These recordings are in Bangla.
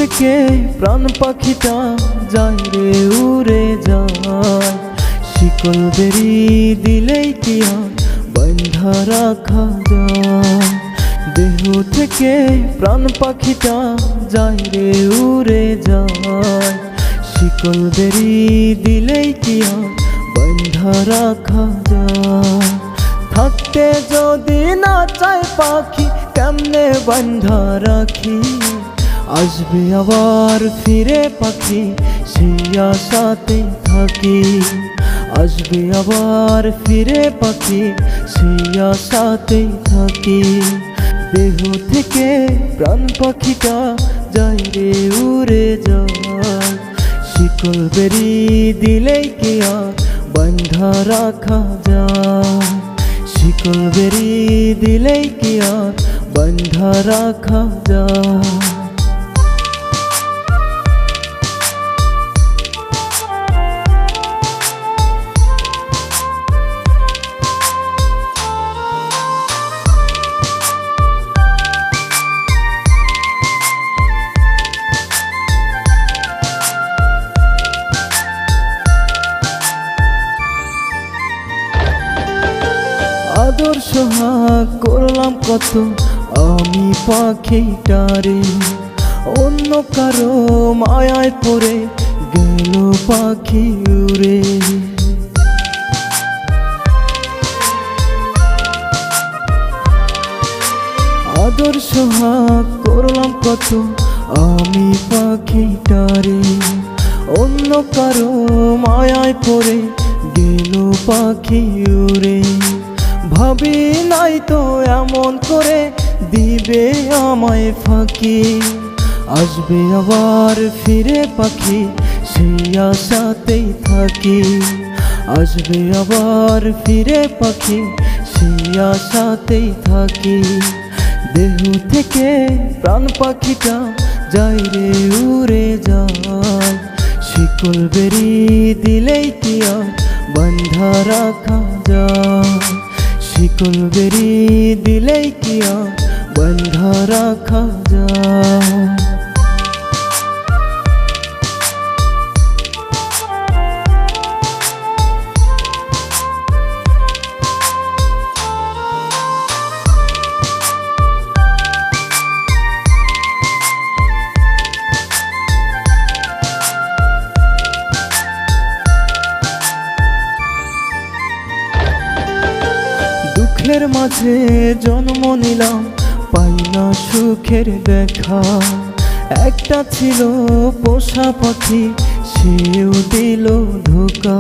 থেকে প্রাণ পাখিটা যায় রে উড়ে যায়, শিকল বেরি দিলেই কি আর বাঁধা রাখা যায়। দেহ থেকে প্রাণ পাখিটা যায় রে উড়ে যায়, শিকল বেরি দিলেই কি আর বাঁধা রাখা যায়। থাকতে যদি না চায় পাখি কেমনে বাঁধা রাখি, আসবে আবার ফিরে পাখি সেই আশাতেই থাকি। আসবে আবার ফিরে পাখি সেই আশাতেই থাকি। দেহ থেকে প্রাণ পাখিটা যায় রে উড়ে যায়, শিকল বেরি দিলেই কি আর বাঁধা রাখা যায়। শিকল বেরি দিলেই কি আর বাঁধা রাখা যায়। আদর সোহাগ করলাম কত আমি পাখিটারে, অন্য কারো মায়ায় পড়ে গেল পাখি উড়ে। আদর সোহাগ করলাম কত আমি পাখিটারে, অন্য কারো মায়ায় পড়ে গেল পাখি উড়ে। ভাবি নাই তো এমন করে দিবে আমায় ফাঁকি, আসবে আবার ফিরে পাখি সেই আশাতেই থাকি। আসবে আবার ফিরে পাখি সেই আশাতেই থাকি। দেহ থেকে প্রাণ পাখিটা যায় রে উড়ে যায়, শিকল বেরি দিলেই কি আর বাঁধা রাখা যায়। শিকল বেরি দিলেই কি আর বাঁধা রাখা যায়। দুঃখের মাঝে জন্ম নিলাম পাই না সুখের দেখা, একটা ছিল পোষা পাখি সেও দিল ধোঁকা।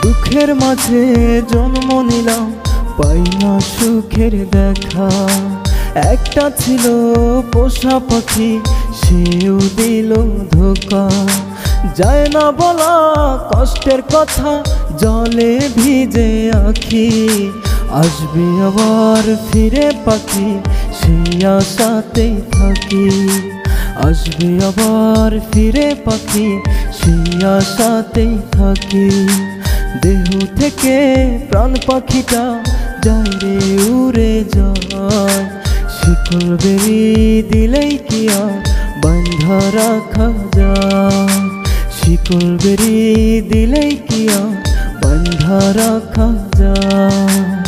দুঃখের মাঝে জন্ম নিলাম পাই না সুখের দেখা, একটা ছিল পোষা পাখি সেও দিল ধোঁকা। যায় না বলা কষ্টের কথা জলে ভিজে আখি, আসবে আবার ফিরে পাখি সেই আশাতেই থাকি। আসবে আবার ফিরে পাখি সেই আশাতেই থাকি। দেহ থেকে প্রাণ পাখিটা যায় রে উড়ে যায়, শিকল বেরি দিলেই কি আর বাঁধা রাখা যায়। শিকল বেরি দিলেই কি আর বাঁধা রাখা যায়।